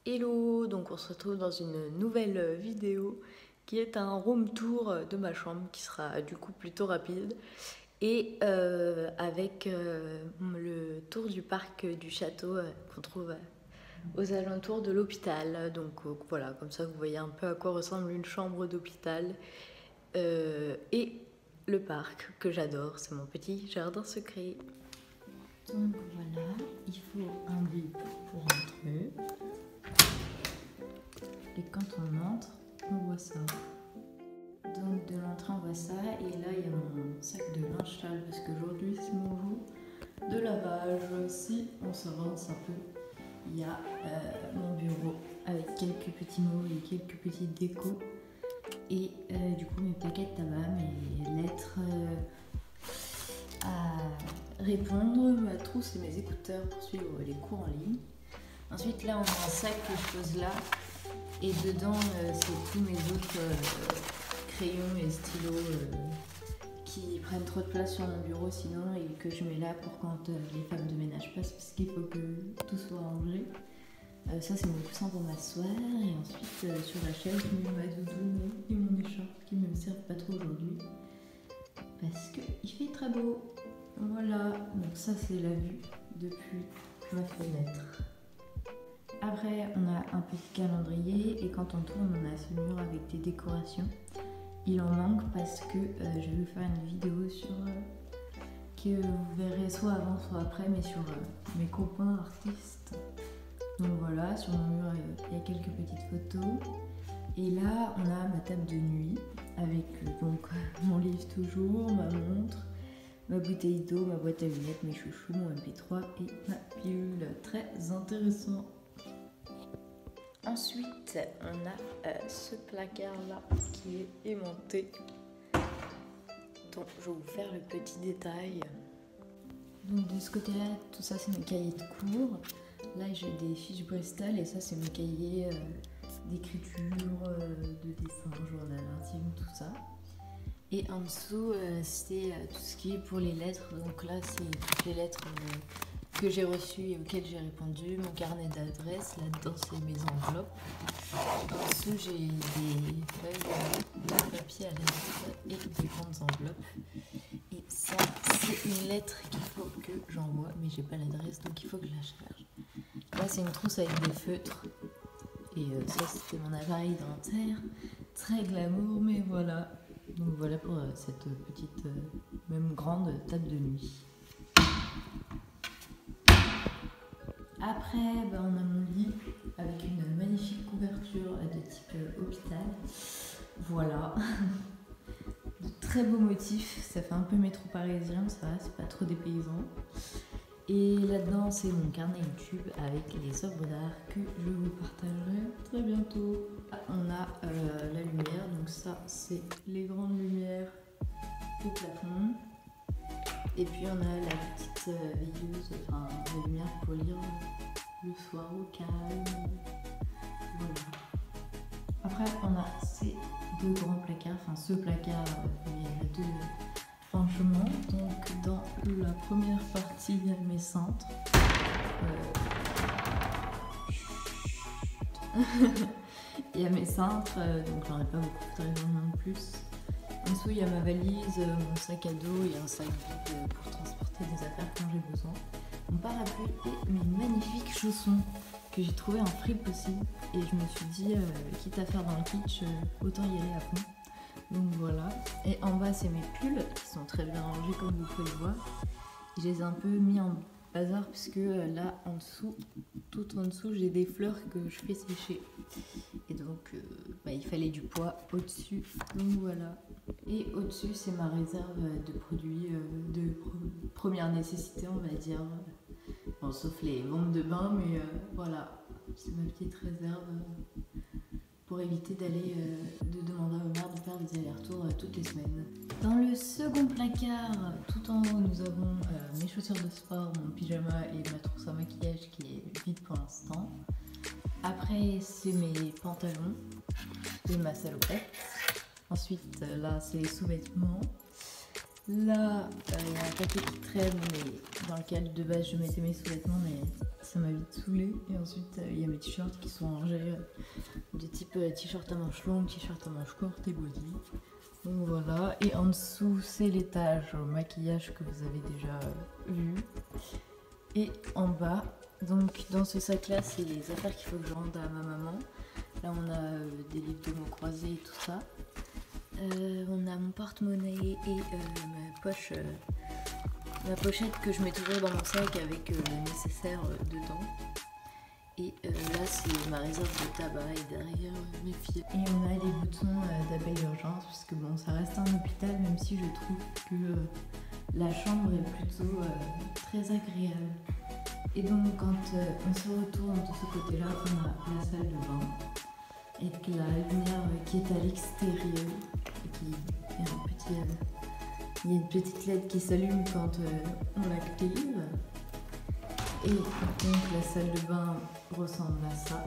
Hello, donc on se retrouve dans une nouvelle vidéo qui est un room tour de ma chambre qui sera du coup plutôt rapide et avec le tour du parc du château qu'on trouve aux alentours de l'hôpital. Donc voilà, comme ça vous voyez un peu à quoi ressemble une chambre d'hôpital et le parc que j'adore, c'est mon petit jardin secret. Donc voilà, il faut un bip pour entrer. Et quand on entre, on voit ça. Donc de l'entrée, on voit ça. Et là, il y a mon sac de linge sale parce qu'aujourd'hui, c'est mon jour de lavage. Si on s'avance un peu, il y a mon bureau avec quelques petits mots et quelques petites décos. Et du coup, mes paquets de tabac, mes lettres à répondre, ma trousse et mes écouteurs pour suivre les cours en ligne. Ensuite, là, on a un sac que je pose là. Et dedans, c'est tous mes autres crayons et stylos qui prennent trop de place sur mon bureau sinon et que je mets là pour quand les femmes de ménage passent parce qu'il faut que tout soit rangé. Ça, c'est mon coussin pour m'asseoir. Et ensuite, sur la chaise, je mets ma doudoune et mon écharpe qui ne me servent pas trop aujourd'hui parce qu'il fait très beau. Voilà, donc ça, c'est la vue depuis ma fenêtre. Après, on a un petit calendrier et quand on tourne, on a ce mur avec des décorations. Il en manque parce que je vais faire une vidéo sur que vous verrez soit avant, soit après, mais sur mes copains artistes. Donc voilà, sur mon mur, il y a quelques petites photos. Et là, on a ma table de nuit avec donc mon livre toujours, ma montre, ma bouteille d'eau, ma boîte à lunettes, mes chouchous, mon MP3 et ma pilule. Très intéressant. Ensuite, on a ce placard-là qui est aimanté. Donc, je vais vous faire le petit détail. Donc, de ce côté-là, tout ça, c'est mes cahiers de cours. Là, j'ai des fiches Bristol et ça, c'est mes cahiers d'écriture, de dessin, journal intime, tout ça. Et en dessous, c'est tout ce qui est pour les lettres. Donc là, c'est toutes les lettres que j'ai reçues et auxquelles j'ai répondu, mon carnet d'adresse, là-dedans c'est mes enveloppes. En dessous j'ai des feuilles de papier à lettres et des grandes enveloppes. Et ça c'est une lettre qu'il faut que j'envoie, mais j'ai pas l'adresse donc il faut que je la charge. Là c'est une trousse avec des feutres. Et ça c'était mon appareil dentaire, très glamour mais voilà. Donc voilà pour cette petite, même grande table de nuit. Après, on a mon lit avec une magnifique couverture de type hôpital. Voilà. De très beaux motifs. Ça fait un peu métro parisien, ça va, c'est pas trop dépaysant. Et là-dedans, c'est mon carnet YouTube avec les œuvres d'art que je vous partagerai très bientôt. On a la lumière, donc ça, c'est les grandes lumières au plafond. Et puis on a la petite veilleuse, enfin la lumière pour lire le soir au calme. Voilà. Après on a ces deux grands placards, enfin ce placard, il y a deux franchement. Donc dans la première partie il y a mes cintres. Il y a mes cintres, donc j'en ai pas beaucoup, très vraiment de plus. En dessous, il y a ma valise, mon sac à dos et un sac vide pour transporter des affaires quand j'ai besoin. Mon parapluie et mes magnifiques chaussons que j'ai trouvé en fripe aussi. Et je me suis dit, quitte à faire dans le kitsch, autant y aller à fond. Donc voilà. Et en bas, c'est mes pulls qui sont très bien rangés comme vous pouvez le voir. Je les ai un peu mis en bazar puisque là, en dessous, tout en dessous, j'ai des fleurs que je fais sécher. Et donc, il fallait du poids au-dessus. Donc voilà. Et au-dessus, c'est ma réserve de produits de première nécessité, on va dire. Bon, sauf les bombes de bain, mais voilà. C'est ma petite réserve pour éviter d'aller de demander à ma mère de faire des allers-retours toutes les semaines. Dans le second placard, tout en haut, nous avons mes chaussures de sport, mon pyjama et ma trousse à maquillage qui est vide pour l'instant. Après, c'est mes pantalons et ma salopette. Ensuite, là, c'est les sous-vêtements. Là, il y a un paquet qui traîne, mais dans lequel de base je mettais mes sous-vêtements, mais ça m'a vite saoulé. Et ensuite, il y a mes t-shirts qui sont rangés de type t-shirt à manches longues, t-shirt à manches courtes et body. Donc voilà. Et en dessous, c'est l'étage au maquillage que vous avez déjà vu. Et en bas, donc dans ce sac-là, c'est les affaires qu'il faut que je rende à ma maman. Là, on a des livres de mots croisés et tout ça. On a mon porte-monnaie et ma pochette que je mets toujours dans mon sac avec le nécessaire dedans. Et là, c'est ma réserve de tabac et derrière mes fils. Et on a les boutons d'appel d'urgence, parce que bon, ça reste un hôpital, même si je trouve que la chambre est plutôt très agréable. Et donc, quand on se retourne de ce côté-là, on a la salle de bain, avec la lumière qui est à l'extérieur, et il y a une petite LED qui s'allume quand on l'active. Et donc la salle de bain ressemble à ça.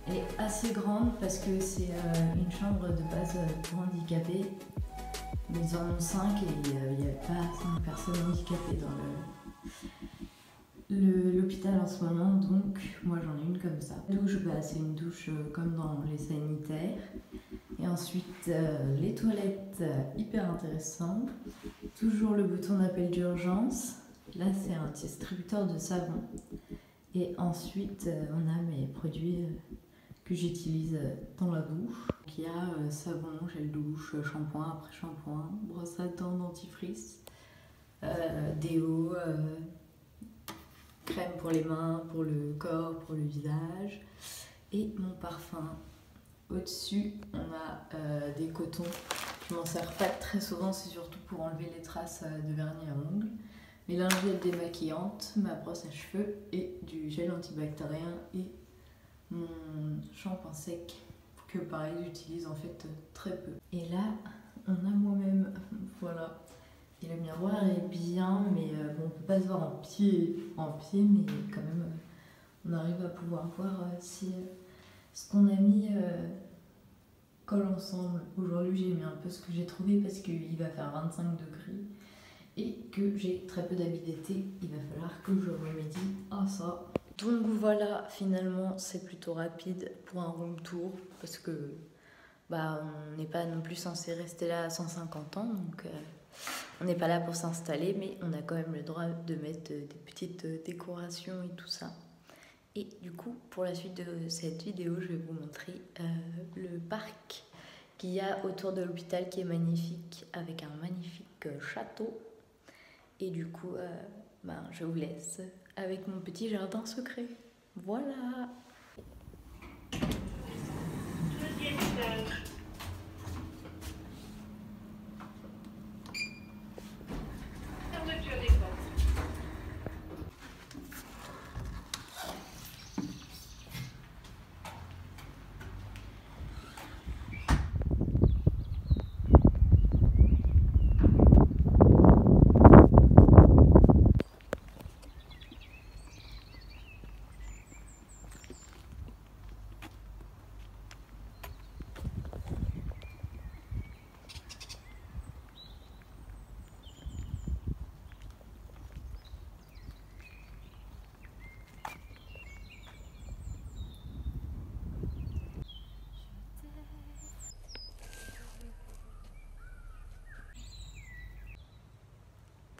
Elle est assez grande parce que c'est une chambre de base pour handicapés. Mais ils en ont 5 et il n'y a pas 5 personnes handicapées dans l'hôpital en ce moment. Donc moi j'en ai une comme ça. La douche, c'est une douche comme dans les sanitaires. Et ensuite les toilettes, hyper intéressant. Toujours le bouton d'appel d'urgence. Là, c'est un distributeur de savon. Et ensuite, on a mes produits que j'utilise dans la douche. Il y a savon, gel douche, shampoing après shampoing, brosse à dents, dentifrice, déo, crème pour les mains, pour le corps, pour le visage. Et mon parfum. Au-dessus, on a des cotons. Je m'en sers pas très souvent, c'est surtout pour enlever les traces de vernis à ongles. Mes lingettes démaquillantes, ma brosse à cheveux et du gel antibactérien et mon shampoing sec que pareil j'utilise en fait très peu. Et là on a moi-même, voilà. Et le miroir est bien, mais bon, on peut pas se voir en pied, mais quand même on arrive à pouvoir voir si ce qu'on a mis colle ensemble. Aujourd'hui j'ai mis un peu ce que j'ai trouvé parce qu'il va faire 25 degrés. Et que j'ai très peu d'habits d'été, il va falloir que je remédie à ça. Donc voilà, finalement c'est plutôt rapide pour un room tour parce que on n'est pas non plus censé rester là à 150 ans, donc on n'est pas là pour s'installer, mais on a quand même le droit de mettre des petites décorations et tout ça. Et du coup, pour la suite de cette vidéo, je vais vous montrer le parc qu'il y a autour de l'hôpital qui est magnifique, avec un magnifique château. Et du coup, je vous laisse avec mon petit jardin secret. Voilà. Deuxième étage. Fermeture des portes.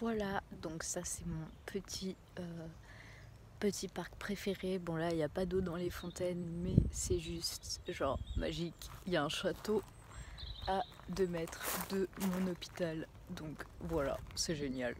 Voilà, donc ça c'est mon petit parc préféré. Bon là il n'y a pas d'eau dans les fontaines, mais c'est juste genre magique. Il y a un château à 2 mètres de mon hôpital, donc voilà, c'est génial.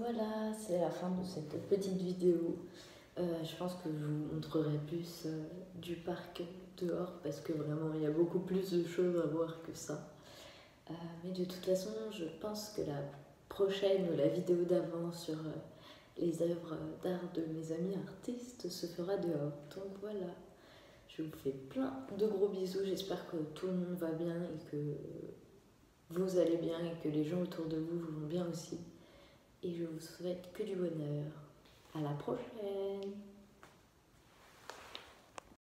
voilà, c'est la fin de cette petite vidéo. Je pense que je vous montrerai plus du parc dehors parce que vraiment il y a beaucoup plus de choses à voir que ça. Mais de toute façon, je pense que la prochaine ou la vidéo d'avant sur les œuvres d'art de mes amis artistes se fera dehors. Donc voilà, je vous fais plein de gros bisous. J'espère que tout le monde va bien et que vous allez bien et que les gens autour de vous vont bien aussi. Et je vous souhaite que du bonheur. À la prochaine!